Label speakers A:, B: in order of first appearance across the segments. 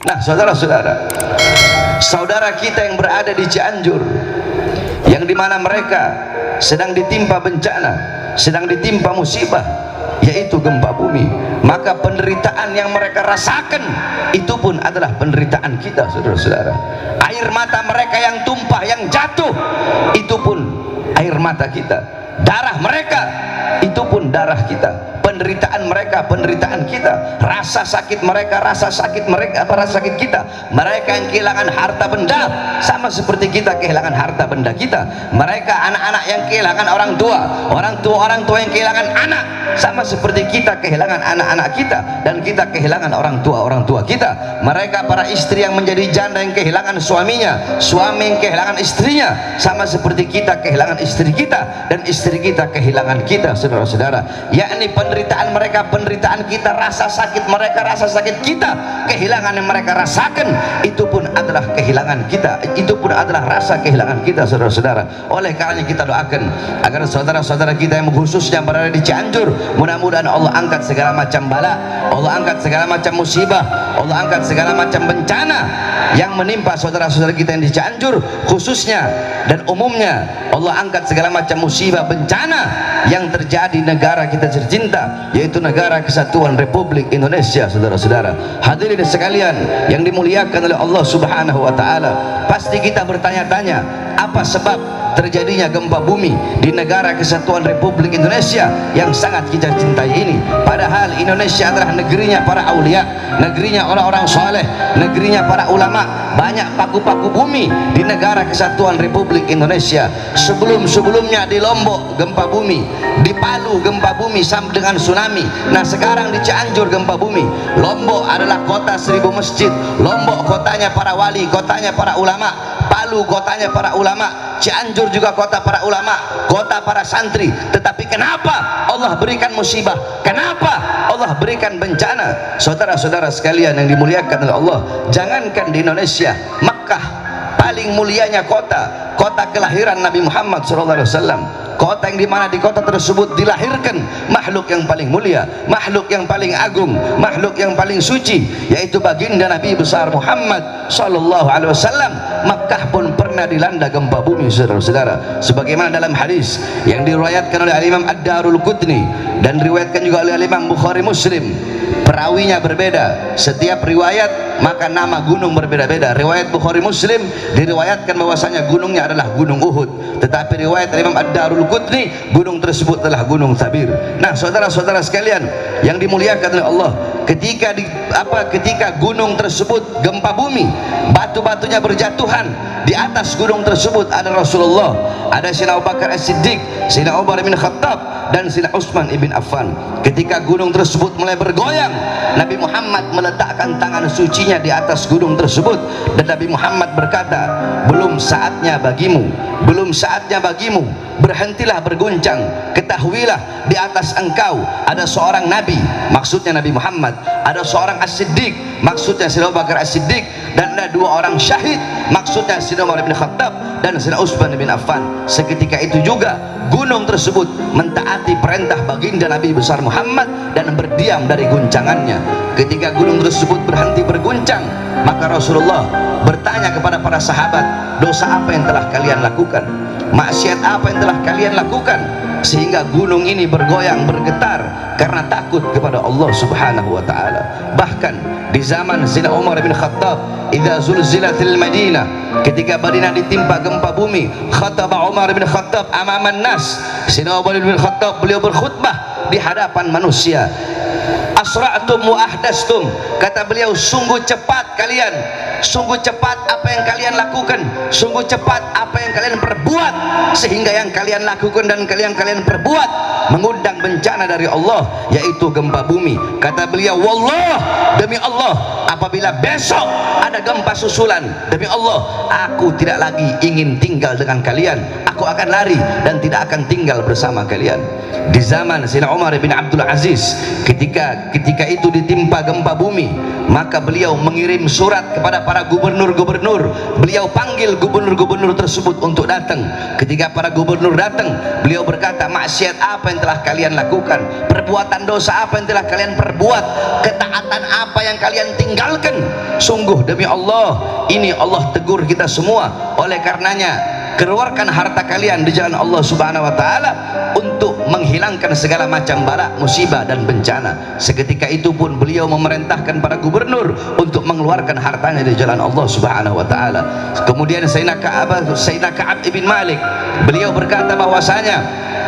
A: Nah, saudara-saudara, saudara kita yang berada di Cianjur, yang dimana mereka sedang ditimpa bencana, sedang ditimpa musibah, yaitu gempa bumi, maka penderitaan yang mereka rasakan itu pun adalah penderitaan kita, saudara-saudara. Air mata mereka yang tumpah, yang jatuh, itu pun air mata kita. Darah mereka itu pun darah kita. Penderitaan mereka penderitaan kita. Rasa sakit mereka rasa sakit mereka, rasa sakit kita. Mereka yang kehilangan harta benda sama seperti kita kehilangan harta benda kita. Mereka anak-anak yang kehilangan orang tua yang kehilangan anak sama seperti kita kehilangan anak-anak kita, dan kita kehilangan orang tua kita. Mereka para istri yang menjadi janda yang kehilangan suaminya, suami yang kehilangan istrinya, sama seperti kita kehilangan istri kita dan istri kita kehilangan kita, saudara-saudara. Yakni penderitaan mereka penderitaan kita, rasa sakit mereka rasa sakit kita, kehilangan yang mereka rasakan itu pun adalah kehilangan kita, itu pun adalah rasa kehilangan kita, saudara-saudara. Oleh karenanya kita doakan agar saudara-saudara kita yang khususnya berada di Cianjur, mudah-mudahan Allah angkat segala macam bala, Allah angkat segala macam musibah, Allah angkat segala macam bencana yang menimpa saudara-saudara kita yang di Cianjur khususnya dan umumnya. Allah angkat segala macam musibah bencana yang terjadi di negara kita tercinta, yaitu negara Kesatuan Republik Indonesia, saudara-saudara. Hadirin sekalian yang dimuliakan oleh Allah Subhanahu wa taala, pasti kita bertanya-tanya apa sebab terjadinya gempa bumi di negara Kesatuan Republik Indonesia yang sangat kita cintai ini. Padahal Indonesia adalah negerinya para aulia, negerinya orang-orang soleh, negerinya para ulama. Banyak paku-paku bumi di negara Kesatuan Republik Indonesia. Sebelumnya di Lombok gempa bumi, di Palu gempa bumi sama dengan tsunami. Nah sekarang di Cianjur gempa bumi. Lombok adalah kota 1000 masjid, Lombok kotanya para wali, kotanya para ulama, Palu kotanya para ulama, Cianjur juga kota para ulama, kota para santri. Tetapi kenapa Allah berikan musibah? Kenapa Allah berikan bencana? Saudara-saudara sekalian yang dimuliakan oleh Allah, jangankan di Indonesia, Makkah paling mulianya kota, kota kelahiran Nabi Muhammad SAW, kota yang dimana di kota tersebut dilahirkan makhluk yang paling mulia, makhluk yang paling agung, makhluk yang paling suci, yaitu baginda Nabi besar Muhammad SAW. Makkah pun pernah dilanda gempa bumi, saudara-saudara, sebagaimana dalam hadis yang diriwayatkan oleh Imam Ad-Darul Qutni dan diriwayatkan juga oleh Imam Bukhari Muslim. Perawinya berbeda, setiap riwayat maka nama gunung berbeda-beda. Riwayat Bukhari Muslim diriwayatkan bahwasanya gunungnya adalah gunung Uhud, tetapi riwayat Imam Ad-Darul Qutni gunung tersebut adalah gunung Thabir. Nah saudara-saudara sekalian yang dimuliakan oleh Allah, ketika gunung tersebut gempa bumi, batu-batunya berjatuhan, di atas gunung tersebut ada Rasulullah, ada Sayyidina Abu Bakar As-Siddiq, Sayyidina Umar bin Khattab dan Sayyidina Utsman ibn Affan. Ketika gunung tersebut mulai bergoyang, Nabi Muhammad meletakkan tangan sucinya di atas gunung tersebut dan Nabi Muhammad berkata, belum saatnya bagimu, belum saatnya bagimu, berhentilah berguncang, ketahuilah di atas engkau ada seorang Nabi, maksudnya Nabi Muhammad, ada seorang As-Siddiq, maksudnya Sayyidina Abu Bakar As-Siddiq, dan ada 2 orang syahid, maksudnya Sayyidina Umar bin Khattab dan Sayyidina Utsman bin Affan. Seketika itu juga gunung tersebut mentaati perintah baginda Nabi besar Muhammad dan berdiam dari guncangannya. Ketika gunung tersebut berhenti berguncang, maka Rasulullah bertanya kepada para sahabat, dosa apa yang telah kalian lakukan, maksiat apa yang telah kalian lakukan sehingga gunung ini bergoyang bergetar karena takut kepada Allah Subhanahu wa taala. Bahkan di zaman Sayyidina Umar bin Khattab, idza zulzilatil Madinah, ketika Madinah ditimpa gempa bumi, khataba Umar bin Khattab amaman nas. Sayyidina Umar bin Khattab beliau berkhutbah di hadapan manusia. Asra'tum wa ahdastum, kata beliau, sungguh cepat kalian, sungguh cepat apa yang kalian lakukan, sungguh cepat apa yang kalian perbuat, sehingga yang kalian lakukan dan kalian perbuat mengundang bencana dari Allah, yaitu gempa bumi. Kata beliau, wallah, demi Allah, apabila besok ada gempa susulan, demi Allah aku tidak lagi ingin tinggal dengan kalian, aku aku akan lari dan tidak akan tinggal bersama kalian. Di zaman Sayyidina Umar bin Abdul Aziz, ketika itu ditimpa gempa bumi, maka beliau mengirim surat kepada para gubernur-gubernur. Beliau panggil gubernur-gubernur tersebut untuk datang. Ketika para gubernur datang, beliau berkata, maksiat apa yang telah kalian lakukan, perbuatan dosa apa yang telah kalian perbuat, ketaatan apa yang kalian tinggalkan. Sungguh demi Allah, ini Allah tegur kita semua. Oleh karenanya, keluarkan harta kalian di jalan Allah Subhanahu wa taala untuk menghilangkan segala macam bala, musibah dan bencana. Seketika itu pun beliau memerintahkan para gubernur untuk mengeluarkan hartanya di jalan Allah Subhanahu wa taala. Kemudian Sayyidina Ka'ab ibn Malik, beliau berkata bahwasanya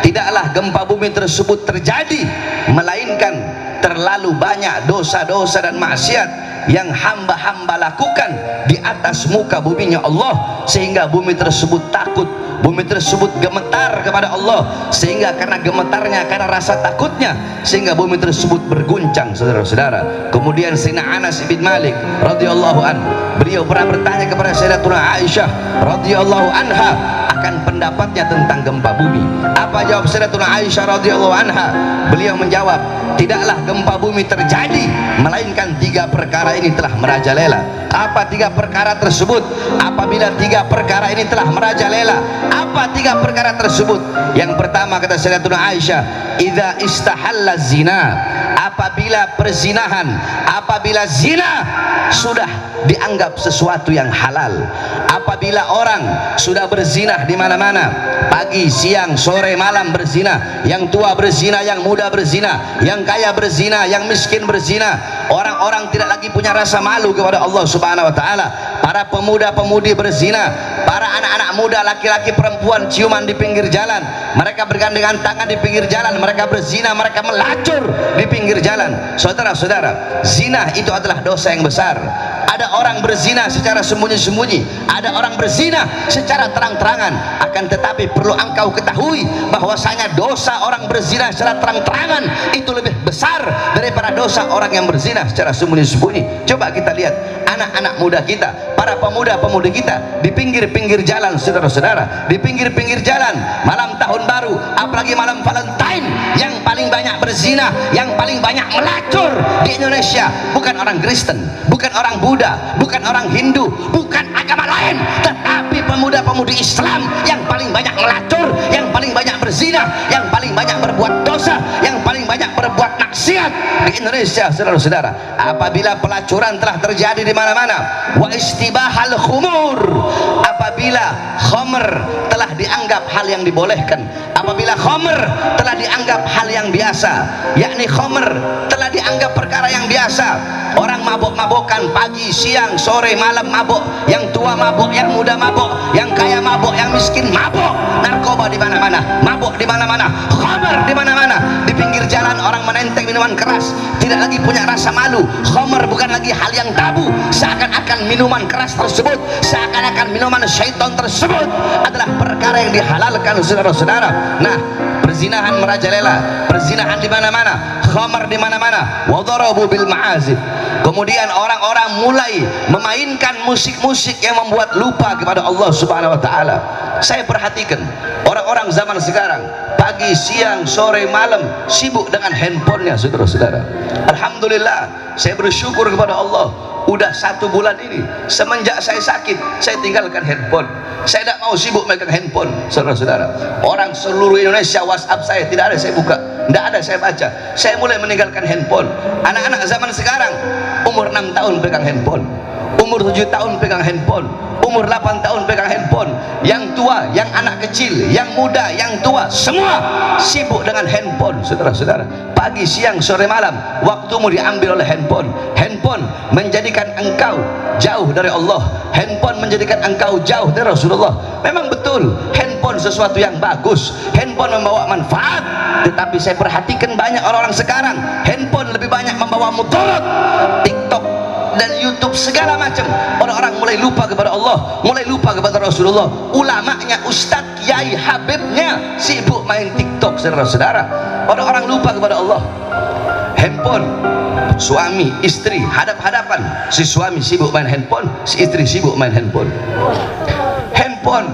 A: tidaklah gempa bumi tersebut terjadi melainkan terlalu banyak dosa-dosa dan maksiat yang hamba-hamba lakukan di atas muka buminya Allah, sehingga bumi tersebut takut, bumi tersebut gemetar kepada Allah, sehingga karena gemetarnya, karena rasa takutnya, sehingga bumi tersebut berguncang, saudara-saudara. Kemudian Sayyidina Anas bin Malik radhiyallahu an, beliau pernah bertanya kepada Sayyidatuna Aisyah radhiyallahu anha akan pendapatnya tentang gempa bumi. Apa jawab Sayyidatuna Aisyah radhiyallahu anha? Beliau menjawab, tidaklah gempa bumi terjadi melainkan 3 perkara ini telah merajalela. Apa 3 perkara tersebut? Apabila 3 perkara ini telah merajalela, apa 3 perkara tersebut? Yang pertama, kata Sayyidatuna Aisyah, idza istahalla zina, apabila perzinahan, apabila zina sudah dianggap sesuatu yang halal. Apabila orang sudah berzina di mana-mana, pagi, siang, sore, malam berzina, yang tua berzina, yang muda berzina, yang kaya berzina, yang miskin berzina, orang-orang tidak lagi punya rasa malu kepada Allah Subhanahu wa taala. Para pemuda-pemudi berzina, para anak-anak muda, laki-laki, perempuan ciuman di pinggir jalan, mereka bergandengan tangan di pinggir jalan, mereka berzina, mereka melacur di pinggir jalan. Saudara-saudara, zina itu adalah dosa yang besar. Ada orang berzina secara sembunyi-sembunyi, ada orang berzina secara terang-terangan. Akan tetapi perlu engkau ketahui bahwasanya dosa orang berzina secara terang-terangan itu lebih besar daripada dosa orang yang berzina secara sembunyi-sembunyi. Coba kita lihat anak-anak muda kita, para pemuda-pemudi kita di pinggir-pinggir jalan, saudara-saudara, di pinggir-pinggir jalan malam tahun baru, apalagi malam Valentine, yang paling banyak berzina, yang paling banyak melacur di Indonesia bukan orang Kristen, bukan orang Buddha, bukan orang Hindu, bukan agama lain, tetapi pemuda-pemudi Islam yang paling banyak melacur, yang paling banyak berzina, yang paling banyak berbuat dosa, yang paling banyak berbuat maksiat di Indonesia, saudara-saudara. Apabila pelacuran telah terjadi di mana-mana, wa istibahal khumur, apabila khamr telah dianggap hal yang dibolehkan, apabila khamr telah dianggap hal yang biasa, yakni khamr telah dianggap perkara yang biasa, orang mabok-mabokan pagi, siang, sore, malam mabok, yang tua mabok, yang muda mabok, yang kaya mabok, yang miskin mabok, narkoba di mana-mana, mabok di mana-mana, khamr di mana-mana, di pinggir jalan orang menenteng minuman keras, tidak lagi punya rasa malu. Khamr bukan lagi hal yang tabu, seakan-akan minuman keras tersebut, seakan-akan minuman syaitan tersebut adalah perkara yang dihalalkan, saudara-saudara. Nah, perzinahan merajalela, perzinahan di mana-mana, khamr di mana-mana, wa darabu bil ma'azif. Kemudian orang-orang mulai memainkan musik-musik yang membuat lupa kepada Allah Subhanahu wa taala. Saya perhatikan orang-orang zaman sekarang, pagi, siang, sore, malam sibuk dengan handphonenya, saudara-saudara. Alhamdulillah, saya bersyukur kepada Allah. Udah 1 bulan ini semenjak saya sakit, saya tinggalkan handphone. Saya tidak mau sibuk megang handphone, saudara-saudara. Orang seluruh Indonesia WhatsApp saya tidak ada saya buka, tidak ada saya baca. Saya mulai meninggalkan handphone. Anak-anak zaman sekarang umur 6 tahun pegang handphone, umur 7 tahun pegang handphone, umur 8 tahun pegang handphone. Yang tua, yang anak kecil, yang muda, yang tua, semua sibuk dengan handphone, saudara-saudara. Pagi, siang, sore, malam waktumu diambil oleh handphone. Handphone menjadikan engkau jauh dari Allah, handphone menjadikan engkau jauh dari Rasulullah. Memang betul handphone sesuatu yang bagus, handphone membawa manfaat, tetapi saya perhatikan banyak orang-orang sekarang handphone lebih banyak membawa mudarat. TikTok dan YouTube segala macam, orang-orang mulai lupa kepada Allah, mulai lupa kepada Rasulullah. Ulamanya, ustadz, kiai, habibnya sibuk main TikTok, saudara-saudara. Orang-orang lupa kepada Allah. Handphone, suami istri hadap-hadapan, si suami sibuk main handphone, si istri sibuk main handphone. Handphone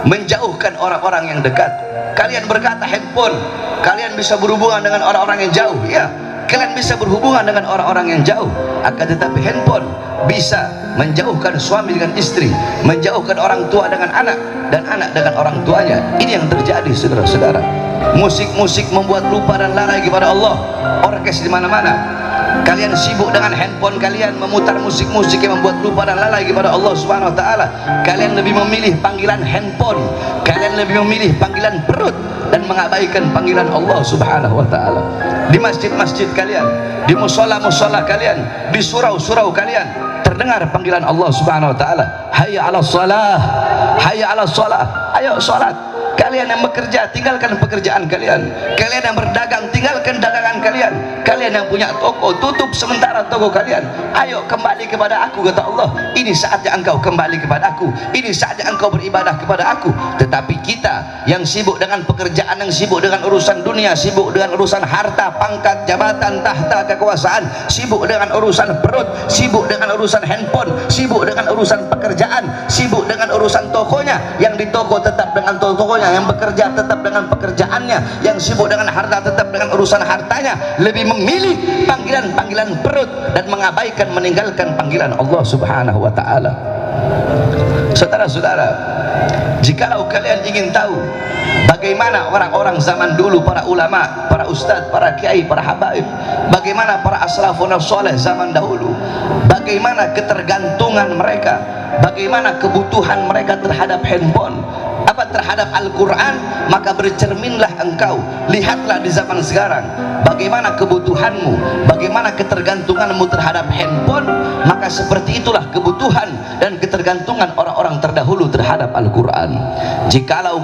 A: menjauhkan orang-orang yang dekat. Kalian berkata handphone, kalian bisa berhubungan dengan orang-orang yang jauh, ya, kalian bisa berhubungan dengan orang-orang yang jauh, akan tetapi handphone bisa menjauhkan suami dengan istri, menjauhkan orang tua dengan anak, dan anak dengan orang tuanya. Ini yang terjadi, saudara-saudara. Musik-musik membuat lupa dan lalai kepada Allah. Orkes di mana-mana. Kalian sibuk dengan handphone kalian, memutar musik-musik yang membuat lupa dan lalai kepada Allah Subhanahu wa taala. Kalian lebih memilih panggilan handphone, kalian lebih memilih panggilan perut, dan mengabaikan panggilan Allah Subhanahu wa taala. Di masjid-masjid kalian, di musola-musola kalian, di surau-surau kalian, terdengar panggilan Allah Subhanahu wa taala. Hayya 'alas shalah, hayya 'alas shalah. Ayo salat. Kalian yang bekerja, tinggalkan pekerjaan kalian. Kalian yang berdagang, tinggalkan dagangan kalian. Kalian yang punya toko, tutup sementara toko kalian. Ayo kembali kepada aku, kata Allah. Ini saatnya engkau kembali kepada aku. Ini saatnya engkau beribadah kepada aku. Tetapi kita yang sibuk dengan pekerjaan, yang sibuk dengan urusan dunia, sibuk dengan urusan harta, pangkat, jabatan, tahta, kekuasaan, sibuk dengan urusan perut, sibuk dengan urusan handphone, sibuk dengan urusan pekerjaan, sibuk dengan urusan tokonya. Yang di toko tetap dengan tokonya, yang bekerja tetap dengan pekerjaannya, yang sibuk dengan harta tetap dengan urusan hartanya, lebih memilih panggilan-panggilan perut dan mengabaikan, meninggalkan panggilan Allah Subhanahu wa taala. Saudara-saudara, jikalau kalian ingin tahu bagaimana orang-orang zaman dulu, para ulama, para ustadz, para kiai, para habaib, bagaimana para aslafun saleh zaman dahulu, bagaimana ketergantungan mereka, bagaimana kebutuhan mereka terhadap handphone, terhadap Al-Quran, maka bercerminlah engkau, lihatlah di zaman sekarang bagaimana kebutuhanmu, bagaimana ketergantunganmu terhadap handphone, maka seperti itulah kebutuhan dan ketergantungan orang-orang terdahulu terhadap Al-Quran. Jikalau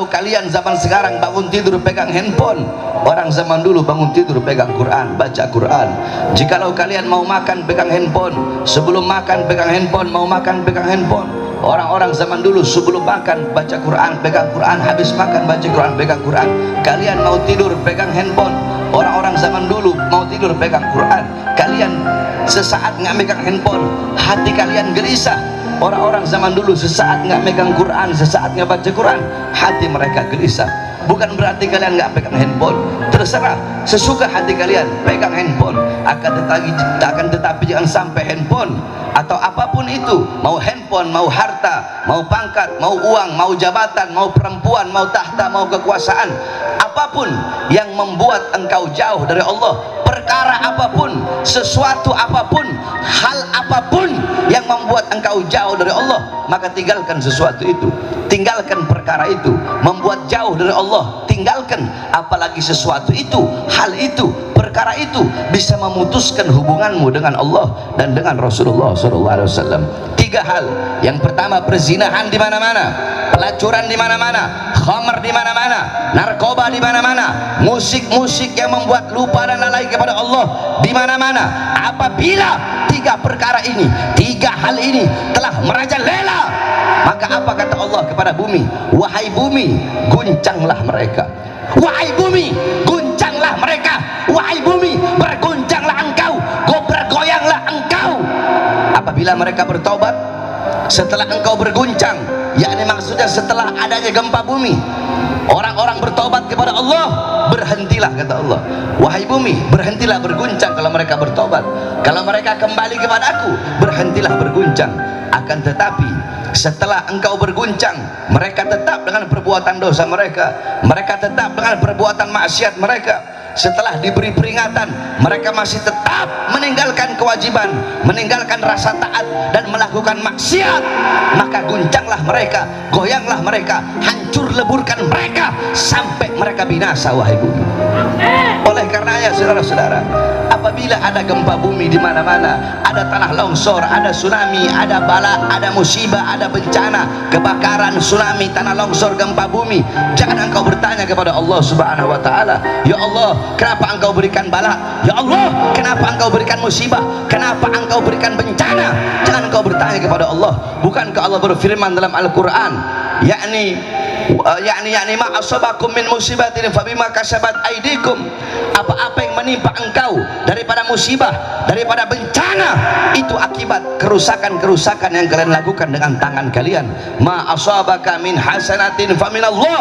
A: kalian zaman sekarang bangun tidur pegang handphone, orang zaman dulu bangun tidur pegang Quran, baca Quran. Jikalau kalian mau makan pegang handphone, sebelum makan pegang handphone, mau makan pegang handphone. Orang-orang zaman dulu sebelum makan baca Quran, pegang Quran, habis makan baca Quran, pegang Quran. Kalian mau tidur pegang handphone. Orang-orang zaman dulu mau tidur pegang Quran. Kalian sesaat nggak megang handphone, hati kalian gelisah. Orang-orang zaman dulu sesaat nggak megang Quran, sesaat nggak baca Quran, hati mereka gelisah. Bukan berarti kalian nggak pegang handphone, terserah sesuka hati kalian pegang handphone. Akan tetapi jangan sampai handphone atau apapun itu, mau handphone, mau harta, mau pangkat, mau uang, mau jabatan, mau perempuan, mau tahta, mau kekuasaan, apapun yang membuat engkau jauh dari Allah, perkara apapun, sesuatu apapun, hal apapun yang membuat engkau jauh dari Allah, maka tinggalkan sesuatu itu, tinggalkan perkara itu. Membuat jauh dari Allah, tinggalkan. Apalagi sesuatu itu, hal itu, perkara itu bisa memutuskan hubunganmu dengan Allah dan dengan Rasulullah SAW. 3 hal. Yang pertama, perzinahan di mana-mana, pelacuran di mana-mana, khamar di mana-mana, narkoba di mana-mana, musik-musik yang membuat lupa dan lalai kepada Allah di mana-mana. Apabila 3 perkara ini, 3 hal ini telah merajalela, maka apa kata Allah kepada bumi? Wahai bumi, guncanglah mereka. Wahai bumi, guncanglah mereka. Wahai bumi, berguncanglah engkau, bergoyanglah engkau. Apabila mereka bertobat setelah engkau berguncang, yakni maksudnya setelah adanya gempa bumi, orang-orang bertobat kepada Allah, berhentilah kata Allah. Wahai bumi, berhentilah berguncang kalau mereka bertobat. Kalau mereka kembali kepada aku, berhentilah berguncang. Akan tetapi setelah engkau berguncang, mereka tetap dengan perbuatan dosa mereka, mereka tetap dengan perbuatan maksiat mereka. Setelah diberi peringatan, mereka masih tetap meninggalkan kewajiban, meninggalkan rasa taat dan melakukan maksiat, maka guncanglah mereka, goyanglah mereka, hancur leburkan mereka sampai mereka binasa. Wahai bumi, oleh karenanya saudara-saudara, apabila ada gempa bumi di mana-mana, ada tanah longsor, ada tsunami, ada bala, ada musibah, ada bencana, kebakaran, tsunami, tanah longsor, gempa bumi, jangan engkau bertanya kepada Allah Subhanahu wa taala, ya Allah, kenapa engkau berikan bala? Ya Allah, kenapa engkau berikan musibah? Kenapa engkau berikan bencana? Jangan engkau bertanya kepada Allah. Bukankah Allah berfirman dalam Al-Quran, yakni yakni ma asabakum min musibatin fabima kasabat aidikum, apa-apa yang menimpa engkau daripada musibah, daripada bencana, itu akibat kerusakan-kerusakan yang kalian lakukan dengan tangan kalian. Ma asabaka min hasanatin famin Allah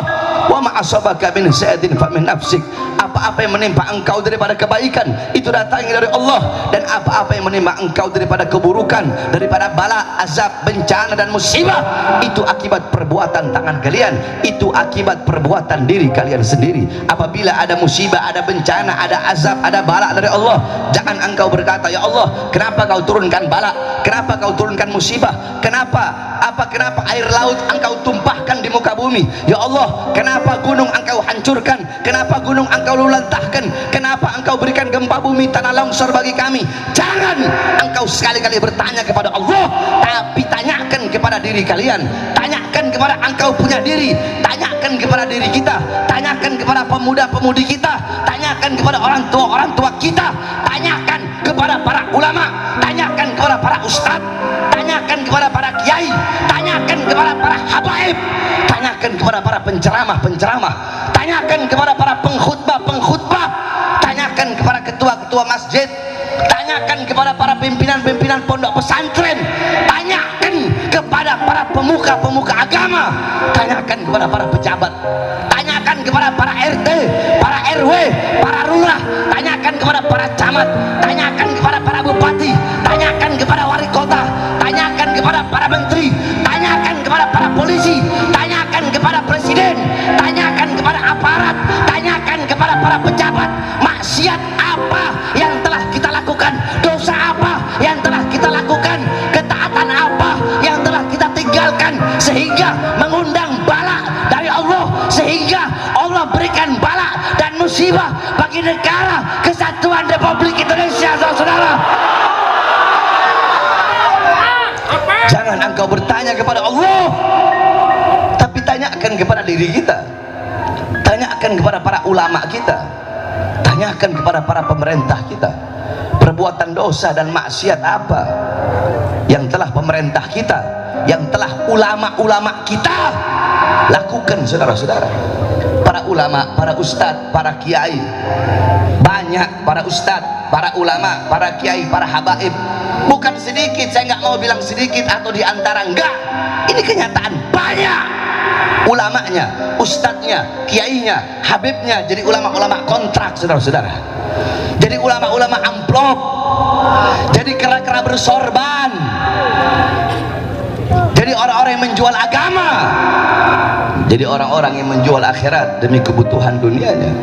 A: wa ma asabaka min sayyi'atin famin nafsik, apa-apa yang menimpa engkau daripada kebaikan itu datangnya dari Allah, dan apa-apa yang menimpa engkau daripada keburukan, daripada bala, azab, bencana dan musibah, itu akibat perbuatan tangan kalian, itu akibat perbuatan diri kalian sendiri. Apabila ada musibah, ada bencana, ada azab, ada bala dari Allah, jangan engkau berkata, ya Allah, kenapa kau turunkan bala, kenapa kau turunkan musibah, kenapa air laut engkau tumpahkan di muka bumi, ya Allah, kenapa gunung engkau hancurkan, kenapa gunung engkau luluntahkan, kenapa engkau berikan gempa bumi, tanah longsor bagi kami. Jangan engkau sekali-kali bertanya kepada Allah, tapi tanyakan kepada diri kalian, tanyakan kepada engkau punya diri, tanyakan kepada diri kita, tanyakan kepada pemuda-pemudi kita, tanyakan kepada orang tua kita, tanyakan kepada para ulama, tanyakan kepada para ustadz, tanyakan kepada para kiai, tanyakan kepada para habaib, tanyakan kepada para penceramah, tanyakan kepada para pengkhutbah, tanyakan kepada ketua-ketua masjid, tanyakan kepada para pimpinan-pimpinan pondok pesantren, tanyakan kepada para pemuka-pemuka agama, tanyakan kepada para pejabat, tanyakan kepada para RT, para RW, para lurah, tanyakan kepada para camat, tanyakan kepada para bupati, tanyakan kepada wali kota, tanyakan kepada para menteri, tanyakan kepada para polisi, tanyakan kepada presiden, tanyakan kepada aparat, tanyakan kepada para pejabat, maksiat apa yang telah kita lakukan, dosa apa yang telah kita lakukan, ketaatan apa yang telah kita tinggalkan sehingga mengundang bala dari Allah, sehingga Allah berikan bala dan musibah bagi negara kesatuan Republik Indonesia, saudara. Jangan engkau bertanya kepada Allah, tapi tanyakan kepada diri kita, tanyakan kepada para ulama kita, tanyakan kepada para pemerintah kita, perbuatan dosa dan maksiat apa yang telah pemerintah kita, yang telah ulama-ulama kita lakukan, saudara-saudara. Para ulama, para ustadz, para kiai, banyak para ustadz, para ulama, para kiai, para habaib, bukan sedikit, saya nggak mau bilang sedikit atau diantara, enggak, ini kenyataan, banyak ulamanya, ustadznya, kiainya, habibnya jadi ulama-ulama kontrak, saudara-saudara, jadi ulama-ulama amplop, jadi kera-kera bersorban, jadi orang-orang yang menjual agama, jadi orang-orang yang menjual akhirat demi kebutuhan dunianya.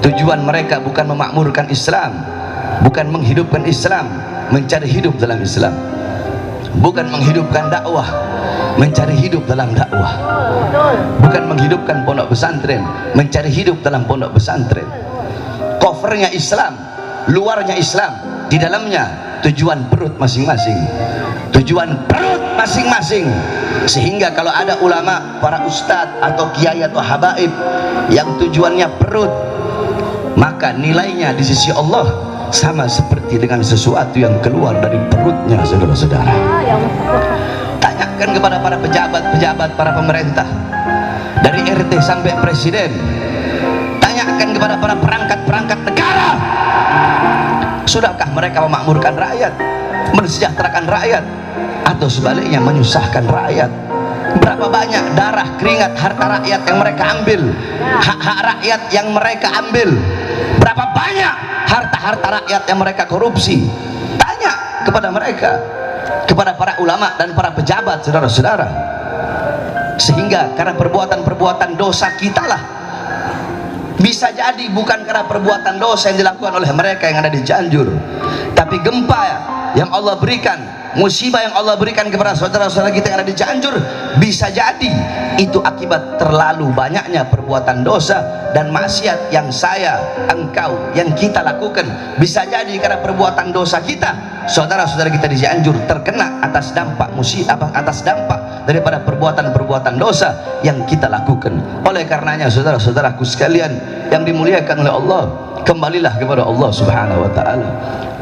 A: Tujuan mereka bukan memakmurkan Islam, bukan menghidupkan Islam, mencari hidup dalam Islam, bukan menghidupkan dakwah, mencari hidup dalam dakwah, bukan menghidupkan pondok pesantren, mencari hidup dalam pondok pesantren. Covernya Islam, luarnya Islam, di dalamnya tujuan perut masing-masing, tujuan perut masing-masing. Sehingga kalau ada ulama, para ustadz atau kiai atau habaib yang tujuannya perut, maka nilainya di sisi Allah sama seperti dengan sesuatu yang keluar dari perutnya, saudara-saudara. Tanyakan kepada para pejabat-pejabat, para pemerintah, dari RT sampai presiden, tanyakan kepada para perangkat-perangkat negara, sudahkah mereka memakmurkan rakyat, mensejahterakan rakyat, atau sebaliknya menyusahkan rakyat? Berapa banyak darah, keringat, harta rakyat yang mereka ambil, hak-hak rakyat yang mereka ambil, berapa banyak harta-harta rakyat yang mereka korupsi? Tanya kepada mereka, kepada para ulama dan para pejabat, saudara-saudara. Sehingga karena perbuatan-perbuatan dosa kita lah, bisa jadi bukan karena perbuatan dosa yang dilakukan oleh mereka yang ada di Cianjur, tapi gempa yang Allah berikan, musibah yang Allah berikan kepada saudara-saudara kita yang ada di Cianjur, bisa jadi itu akibat terlalu banyaknya perbuatan dosa dan maksiat yang saya, engkau, yang kita lakukan. Bisa jadi karena perbuatan dosa kita, saudara-saudara kita di Cianjur terkena atas dampak musibah, atas dampak daripada perbuatan-perbuatan dosa yang kita lakukan. Oleh karenanya, saudara-saudaraku sekalian yang dimuliakan oleh Allah, kembalilah kepada Allah Subhanahu wa taala.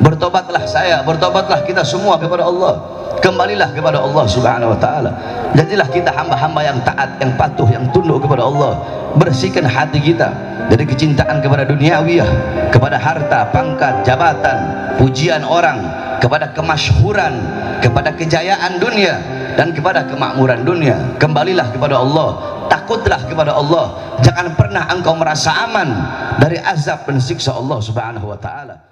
A: Bertobatlah saya, bertobatlah kita semua kepada Allah, kembalilah kepada Allah Subhanahu wa taala. Jadilah kita hamba-hamba yang taat, yang patuh, yang tunduk kepada Allah. Bersihkan hati kita dari kecintaan kepada duniawiyah, kepada harta, pangkat, jabatan, pujian orang, kepada kemasyhuran, kepada kejayaan dunia, dan kepada kemakmuran dunia. Kembalilah kepada Allah, takutlah kepada Allah. Jangan pernah engkau merasa aman dari azab dan siksa Allah Subhanahu wa taala.